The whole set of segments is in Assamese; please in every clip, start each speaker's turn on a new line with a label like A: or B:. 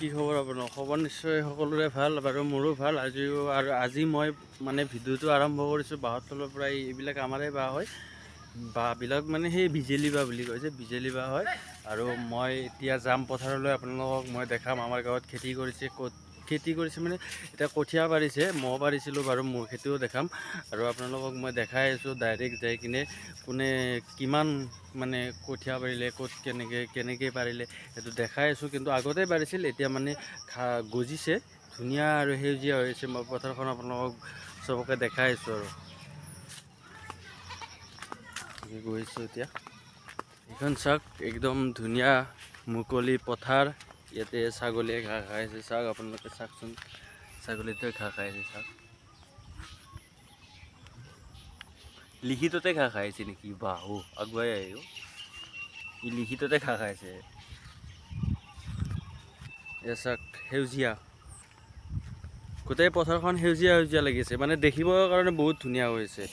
A: কি খবৰ আপোনাৰ? খবৰ নিশ্চয় সকলোৰে ভাল, বাৰু মোৰো ভাল। আজি মই মানে ভিডিঅ'টো আৰম্ভ কৰিছোঁ বাঁহৰ তলৰ পৰা। এইবিলাক আমাৰে বাঁহ হয়, বাঁহবিলাক মানে সেই বিজেলি বাঁহ বুলি কয় যে, বিজেলি বাঁহ হয়। আৰু মই এতিয়া যাম পথাৰলৈ, আপোনালোকক মই দেখাম আমাৰ গাঁৱত খেতি কৰিছে, ক'ত খেতি কৰিছে মানে এতিয়া কঠীয়া পাৰিছে, মই পাৰিছিলোঁ বাৰু, মোৰ খেতিও দেখাম। আৰু আপোনালোকক মই দেখাই আছোঁ ডাইৰেক্ট যাই কিনে কোনে কিমান মানে কঠীয়া পাৰিলে, ক'ত কেনেকৈ পাৰিলে সেইটো দেখাই আছোঁ। কিন্তু আগতে পাৰিছিল, এতিয়া মানে গজিছে ধুনীয়া আৰু সেউজীয়া হৈ আছে। মই পথাৰখন আপোনালোকক চবকে দেখাই আছোঁ আৰু গৈছোঁ এতিয়া। এইখন চাওক, একদম ধুনীয়া মুকলি পথাৰ। ইয়াতে ছাগলীয়ে ঘাঁহ খাই আছে, চাওক আপোনালোকে চাওকচোন, ছাগলীটোৱে ঘাঁহ খাই আছে চাওক। লিখিততে ঘাঁহ খাই আছে নেকি? বাহু আগুৱাই আহিও ই লিখিততে ঘাঁহ খাইছে। এয়া চাওক, সেউজীয়া গোটেই পথাৰখন সেউজীয়া সেউজীয়া লাগিছে, মানে দেখিবৰ কাৰণে বহুত ধুনীয়া হৈছে।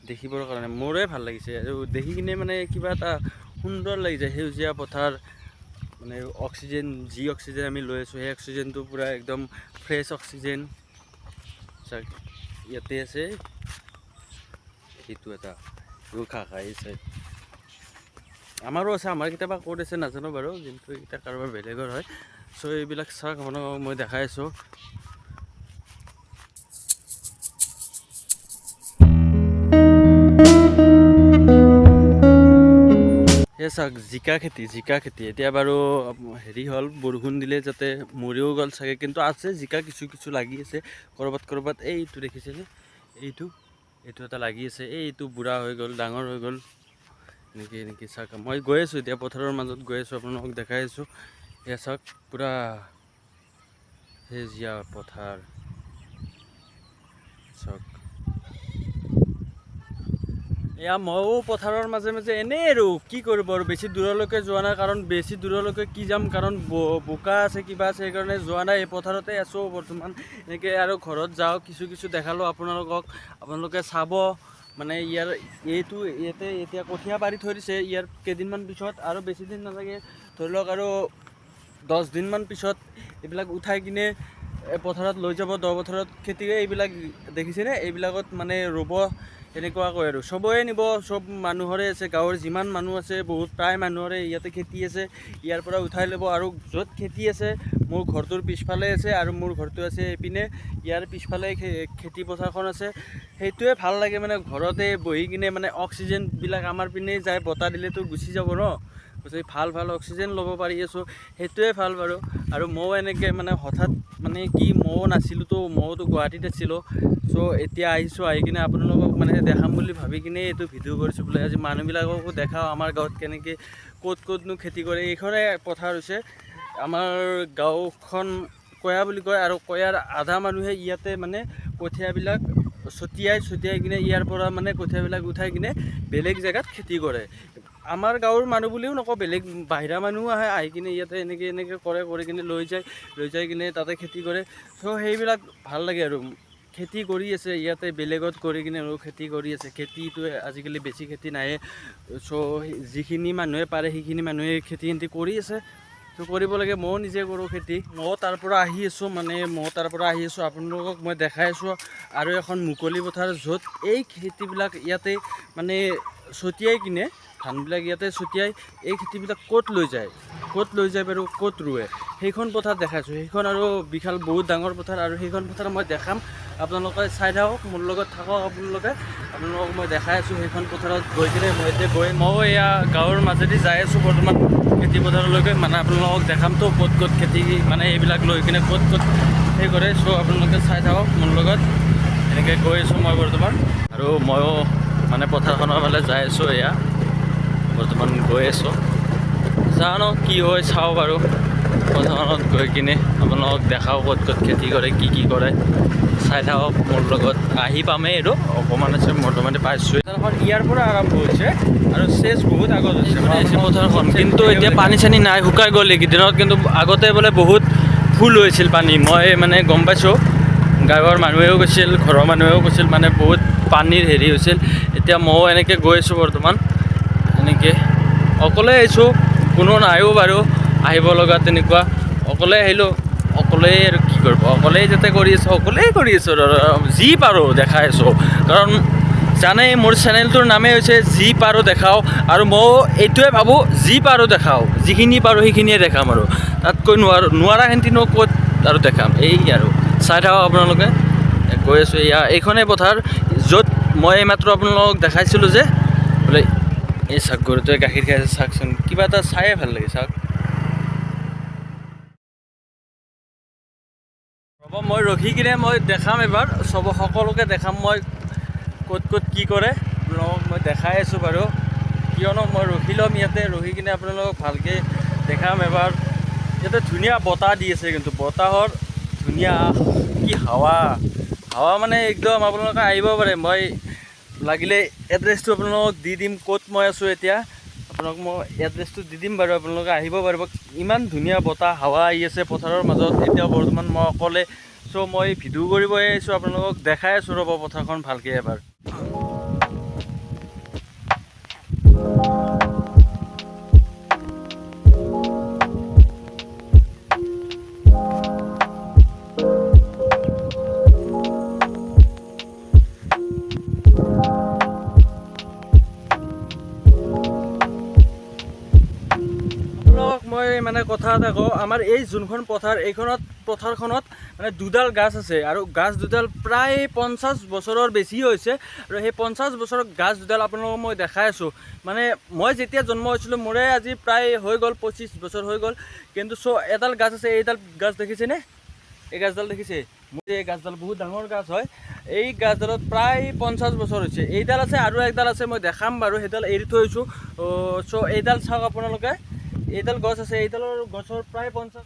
A: দেখিবৰ কাৰণে মোৰে ভাল লাগিছে, আৰু দেখি কিনে মানে কিবা এটা সুন্দৰ লাগি যায়। সেউজীয়া পথাৰ মানে অক্সিজেন, যি অক্সিজেন আমি লৈ আছোঁ, সেই অক্সিজেনটো পূৰা একদম ফ্ৰেছ অক্সিজেন। চাওক ইয়াতে আছে, সেইটো এটা ঘাঁহ খাই আছে। আমাৰো আছে, আমাৰ কেতিয়াবা ক'ত আছে নাজানো বাৰু, কিন্তু এতিয়া কাৰোবাৰ বেলেগৰ হয়। চ' এইবিলাক চাওক, আপোনালোকক মই দেখাই আছোঁ। এই চাওক, জিকা খেতি এতিয়া বাৰু হেৰি হ'ল, বৰষুণ দিলে যাতে মৰিও গ'ল চাগে, কিন্তু আছে জিকা কিছু কিছু লাগি আছে ক'ৰবাত। এইটো দেখিছেনে? এইটো এটা লাগি আছে, এইটো বুঢ়া হৈ গ'ল, ডাঙৰ হৈ গ'ল, এনেকৈ চাওক। মই গৈ আছোঁ এতিয়া পথাৰৰ মাজত গৈ আছোঁ, আপোনালোকক দেখাই আছোঁ। এয়া চাওক, পূৰা সেউজীয়া পথাৰ চাওক। এয়া ময়ো পথাৰৰ মাজে মাজে এনেই আৰু কি কৰিব, আৰু বেছি দূৰলৈকে যোৱা নাই, কাৰণ বেছি দূৰলৈকে কি যাম, কাৰণ বোকা আছে, কিবা আছে, সেইকাৰণে যোৱা নাই। এই পথাৰতে আছোঁ বৰ্তমান এনেকৈ। আৰু ঘৰত যাওঁ, কিছু দেখালোঁ আপোনালোকক, আপোনালোকে চাব। মানে ইয়াতে এতিয়া কঠীয়া পাৰি থৈ দিছে। ইয়াৰ কেইদিনমান পিছত, আৰু বেছি দিন নালাগে, ধৰি লওক আৰু 10 দিনমান পিছত এইবিলাক উঠাই কিনে পথাৰত লৈ যাব। দ পথাৰত খেতি, এইবিলাক দেখিছেনে? এইবিলাকত মানে ৰুব এনেকুৱাকৈ, আৰু চবৰে নিব, চব মানুহৰে আছে, গাঁৱৰ যিমান মানুহ আছে, বহুত প্ৰায় মানুহৰে ইয়াতে খেতি আছে। ইয়াৰ পৰা উঠাই ল'ব, আৰু য'ত খেতি আছে, মোৰ ঘৰটোৰ পিছফালে আছে, আৰু মোৰ ঘৰটো আছে এইপিনে, ইয়াৰ পিছফালে খেতি পথাৰখন আছে। সেইটোৱে ভাল লাগে, মানে ঘৰতে বহি কিনে মানে অক্সিজেনবিলাক আমাৰ পিনে যায়, বতাহ দিলেতো গুচি যাব ন, ভাল অক্সিজেন ল'ব পাৰি আছোঁ, সেইটোৱে ভাল বাৰু। আৰু ময়ো এনেকৈ মানে হঠাৎ মানে কি, ময়ো নাছিলোঁতো, ময়োতো গুৱাহাটীত আছিলোঁ। চ' এতিয়া আহিছোঁ, আহি কিনে আপোনালোকক মানে দেখাম বুলি ভাবি কিনে এইটো ভিডিঅ' কৰিছোঁ বোলে। আজি মানুহবিলাককো দেখাওঁ আমাৰ গাঁৱত কেনেকৈ ক'তনো খেতি কৰে। এইখনে পথাৰ হৈছে আমাৰ গাঁওখন, কয়া বুলি কয়, আৰু কয়াৰ আধা মানুহে ইয়াতে মানে কঠীয়াবিলাক ছটিয়াই কিনে, ইয়াৰ পৰা মানে কঠীয়াবিলাক উঠাই কিনে বেলেগ জেগাত খেতি কৰে। আমাৰ গাঁৱৰ মানুহ বুলিও নকওঁ, বেলেগ বাহিৰা মানুহো আহি কিনে ইয়াতে এনেকৈ কৰি কিনে লৈ যায় কিনে তাতে খেতি কৰে। চ' সেইবিলাক ভাল লাগে আৰু খেতি কৰি আছে ইয়াতে, বেলেগত কৰি কিনে খেতি কৰি আছে। খেতিটো আজিকালি বেছি খেতি নাইয়ে, চ' যিখিনি মানুহে পাৰে সেইখিনি মানুহে খেতি কৰি আছে। চ' কৰিব লাগে, ময়ো নিজে কৰোঁ খেতি। ময়ো তাৰ পৰা আহি আছোঁ, আপোনালোকক মই দেখাই আছোঁ। আৰু এখন মুকলি পথাৰ, য'ত এই খেতিবিলাক ইয়াতে মানে ছটিয়াই কিনে, ধানবিলাক ইয়াতে ছটিয়াই, এই খেতিবিলাক ক'ত লৈ যায় বাৰু, ক'ত ৰুৱে, সেইখন পথাৰ দেখাইছোঁ। সেইখন আৰু বিশাল বহুত ডাঙৰ পথাৰ, আৰু সেইখন পথাৰ মই দেখাম, আপোনালোকে চাই থাকক, মোৰ লগত থাকক আপোনালোকক মই দেখাই আছোঁ। সেইখন পথাৰত গৈ কিনে ময়ো এয়া গাঁৱৰ মাজেদি যাই আছোঁ বৰ্তমান খেতি পথাৰলৈকে, মানে আপোনালোকক দেখামতো ক'ত খেতি, মানে এইবিলাক লৈ কিনে ক'ত সেই কৰে। চ' আপোনালোকে চাই থাকক মোৰ লগত, এনেকৈ গৈ আছোঁ মই বৰ্তমান। আৰু ময়ো মানে পথাৰখনৰ ফালে যাই আছোঁ, এয়া বৰ্তমান গৈ আছোঁ। জানো কি হয়, চাওঁ বাৰু। পথাৰখনত গৈ কিনে আপোনালোকক দেখাওঁ ক'ত খেতি কৰে, কি কৰে, চাই থাকক মোৰ লগত। আহি পামেই আৰু অকণমান আছে, বৰ্তমানে পাইছোঁ। পথাৰখন ইয়াৰ পৰা আৰম্ভ হৈছে, আৰু চেজ বহুত আগত হৈছে পথাৰখন, কিন্তু এতিয়া পানী চানী নাই, শুকাই গ'ল এইকেইদিনত। কিন্তু আগতে বোলে বহুত ফুল হৈছিল পানী, মই মানে গম পাইছোঁ। গাঁৱৰ মানুহেও কৈছিল, ঘৰৰ মানুহেও কৈছিল, মানে বহুত পানীৰ হেৰি হৈছিল। এতিয়া ময়ো এনেকৈ গৈ আছোঁ বৰ্তমান, এনেকৈ অকলে আহিছোঁ, কোনো নাইও বাৰু আহিব লগা তেনেকুৱা, অকলে আহিলোঁ। অকলেই আৰু কি কৰিব, অকলেই যাতে কৰি আছোঁ, অকলেই কৰি আছোঁ যি পাৰোঁ দেখাই আছোঁ। কাৰণ জানেই মোৰ চেনেলটোৰ নামেই হৈছে যি পাৰোঁ দেখাওঁ, আৰু মই এইটোৱে ভাবোঁ যি পাৰোঁ দেখাওঁ, যিখিনি পাৰোঁ সেইখিনিয়ে দেখাম, আৰু তাতকৈ নোৱাৰাখিনিনো ক'ত আৰু দেখাম। এই আৰু চাই থাকক আপোনালোকে, গৈ আছোঁ। এইখনেই পথাৰ য'ত মই এইমাত্ৰ আপোনালোকক দেখাইছিলোঁ যে বোলে এই চাওক গৰুটোৱে গাখীৰ খাই আছে, চাওকচোন, কিবা এটা চায়ে ভাল লাগে। চাওক, ৰ'ব মই ৰখি কিনে মই দেখাম এবাৰ সকলোকে দেখাম মই ক'ত ক'ত কি কৰে আপোনালোকক মই দেখাই আছোঁ বাৰু। কিয়নো মই ৰখি ল'ম ইয়াতে, ৰখি কিনে আপোনালোকক ভালকৈ দেখাম এবাৰ। ইয়াতে ধুনীয়া বতাহ দি আছে, কিন্তু বতাহৰ ধুনীয়া কি হাৱা মানে একদম আপোনালোকে আহিব পাৰে। মই লাগিলে এড্ৰেছটো আপোনালোকক দি দিম, ক'ত মই আছোঁ এতিয়া আপোনালোক মই এড্ৰেছটো দি দিম বাৰু, আপোনালোকে আহিব পাৰিব। ইমান ধুনীয়া বতাহ হাৱা আহি আছে পথাৰৰ মাজত। এতিয়া বৰ্তমান মই অকলে, চ' মই ভিডিঅ' কৰিব আহিছোঁ, আপোনালোকক দেখাই আছোঁ ৰ'ব পথাৰখন ভালকৈ এবাৰ। মই মানে কথা এটা কওঁ, আমাৰ এই যোনখন পথাৰ, এইখনত পথাৰখনত মানে দুডাল গাছ আছে, আৰু গাছ দুডাল প্ৰায় 50 বছৰৰ বেছি হৈছে। আৰু সেই 50 বছৰৰ গাছ দুডাল আপোনালোকক মই দেখাই আছোঁ। মানে মই যেতিয়া জন্ম হৈছিলোঁ মোৰে আজি প্ৰায় হৈ গ'ল 25 বছৰ হৈ গ'ল, কিন্তু এডাল গাছ আছে, এইডাল গাছ দেখিছেনে? এই গাছডাল দেখিছে? মোৰ এই গাছডাল বহুত ডাঙৰ গাছ হয়। এই গাছডালত প্ৰায় 50 বছৰ হৈছে। এইডাল আছে আৰু একডাল আছে, মই দেখাম বাৰু, সেইডাল এৰি থৈছোঁ। চ' এইডাল চাওক আপোনালোকে, এইডাল গছ আছে, এইডালৰ গছৰ প্ৰায় 50।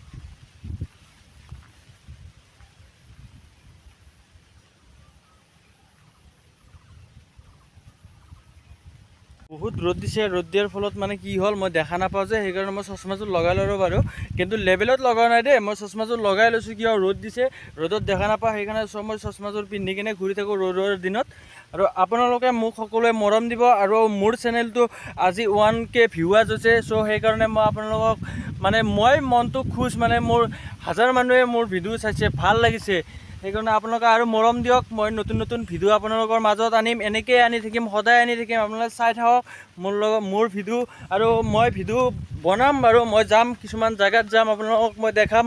A: বহুত ৰ'দ দিছে, ৰ'দ দিয়াৰ ফলত মানে কি হ'ল মই দেখা নাপাওঁ যে, সেইকাৰণে মই চশমাযোৰ লগাই ল'লোঁ বাৰু। কিন্তু লেবেলত লগা নাই দেই, মই চশমাযোৰ লগাই লৈছোঁ, কিয় ৰ'দ দিছে, ৰ'দত দেখা নাপাওঁ, সেইকাৰণে মই চশমাযোৰ পিন্ধি কিনে ঘূৰি থাকোঁ ৰ'দৰ দিনত। আৰু আপোনালোকে মোক সকলোৱে মৰম দিব, আৰু মোৰ চেনেলটো আজি 1K ভিউৱাৰ্ছ হৈছে। চ' সেইকাৰণে মই আপোনালোকক মানে মই মনটো খুচ, মানে মোৰ 1000 মানুহে মোৰ ভিডিঅ' চাইছে, ভাল লাগিছে। সেইকাৰণে আপোনালোকে আৰু মৰম দিয়ক। মই নতুন নতুন ভিডিঅ' আপোনালোকৰ মাজত আনিম, এনেকৈয়ে আনি থাকিম, সদায় আনি থাকিম। আপোনালোকে চাই থাকক মোৰ ভিডিঅ', আৰু মই ভিডিঅ' বনাম বাৰু। মই যাম, কিছুমান জেগাত যাম, আপোনালোকক মই দেখাম,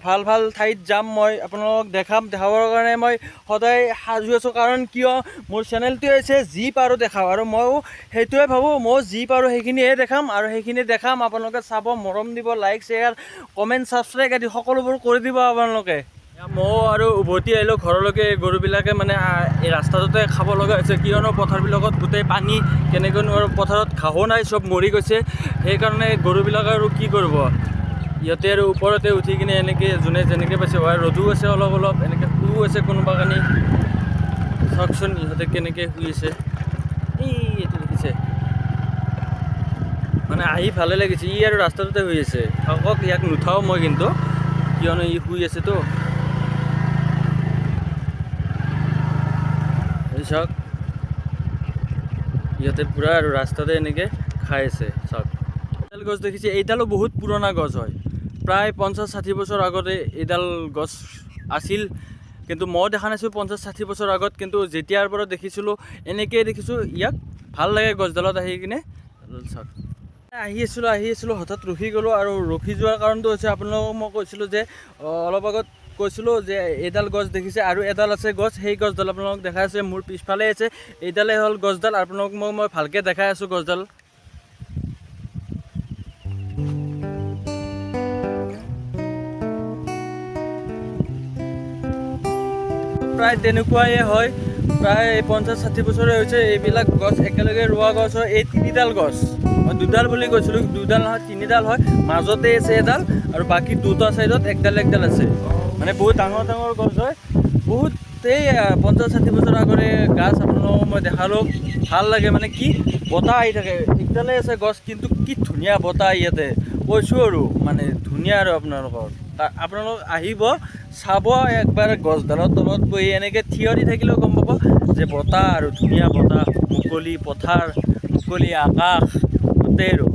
A: ভাল ভাল ঠাইত যাম, মই আপোনালোকক দেখাবৰ কাৰণে মই সদায় সাজু আছোঁ। কাৰণ কিয়, মোৰ চেনেলটোৱে হৈছে যি পাৰোঁ দেখাওঁ, আৰু ময়ো সেইটোৱে ভাবোঁ, মই যি পাৰোঁ সেইখিনিহে দেখাম, আৰু সেইখিনি দেখাম। আপোনালোকে চাব, মৰম দিব, লাইক শ্বেয়াৰ কমেণ্ট ছাবস্ক্ৰাইব আদি সকলোবোৰ কৰি দিব আপোনালোকে। মই আৰু উভতি আহিলোঁ ঘৰলৈকে। গৰুবিলাকে মানে এই ৰাস্তাটোতে খাব লগা হৈছে, কিয়নো পথাৰবিলাকত গোটেই পানী, কেনেকৈ নোৱাৰোঁ, পথাৰত ঘাঁহো নাই, চব মৰি গৈছে। সেইকাৰণে গৰুবিলাক আৰু কি কৰিব, ইহঁতে আৰু ওপৰতে উঠি কিনে এনেকৈ যোনে যেনেকৈ পাইছে হয়, ৰ'দো আছে অলপ অলপ, এনেকৈ শুও আছে কোনোবা কানি। চাওকচোন ইহঁতে কেনেকৈ শুই আছে, এইটো দেখিছে, মানে আহি ভালে লাগিছে। ই আৰু ৰাস্তাটোতে শুই আছে, থাকক, ইয়াক নুঠাওঁ মই কিন্তু, কিয়নো ই শুই আছেতো। চাওক ইহঁতে পূৰা আৰু ৰাস্তাতে এনেকৈ খাই আছে। চাওক এইডাল গছ দেখিছে, এইডালো বহুত পুৰণা গছ হয়, প্ৰায় 50-60 বছৰ আগতে এইডাল গছ আছিল। কিন্তু মই দেখা নাছিলোঁ 50-60 বছৰ আগত, কিন্তু যেতিয়াৰ পৰা দেখিছিলোঁ এনেকৈয়ে দেখিছোঁ ইয়াক। ভাল লাগে গছডালত আহি কিনে। চাওক আহি আছিলোঁ হঠাৎ ৰখি গ'লোঁ, আৰু ৰখি যোৱাৰ কাৰণটো হৈছে আপোনালোকক মই কৈছিলোঁ যে, অলপ আগত কৈছিলোঁ যে এইডাল গছ দেখিছে, আৰু এডাল আছে গছ, সেই গছডাল আপোনালোকক দেখাই আছে, মোৰ পিছফালে আছে, এইডালেই হ'ল গছডাল। আপোনালোকক মই ভালকৈ দেখাই আছোঁ গছডাল। প্ৰায় তেনেকুৱাই হয়, প্ৰায় 50-60 বছৰে হৈছে এইবিলাক গছ একেলগে ৰোৱা গছ হয়। এই 3ডাল গছ, মই 2ডাল বুলি কৈছিলোঁ, 2ডাল নহয় 3ডাল হয়, মাজতে আছে এডাল, আৰু বাকী 2টা ছাইডত একডাল আছে। মানে বহুত ডাঙৰ ডাঙৰ গছ হয়, বহুত এই 50-60 বছৰ আগৰে গাছ আপোনালোকক মই দেখালোঁ। ভাল লাগে, মানে কি বতাহ আহি থাকে। একডালেই আছে গছ, কিন্তু কি ধুনীয়া বতাহ ইয়াতে, কৈছোঁ আৰু মানে ধুনীয়া। আৰু আপোনালোক আহিব, চাব একবাৰ গছডালৰ তলত বহি, এনেকৈ থিয় দি থাকিলেও গম পাব যে বতাহ, আৰু ধুনীয়া বতাহ, মুকলি পথাৰ, মুকলি আকাশ, গোটেই আৰু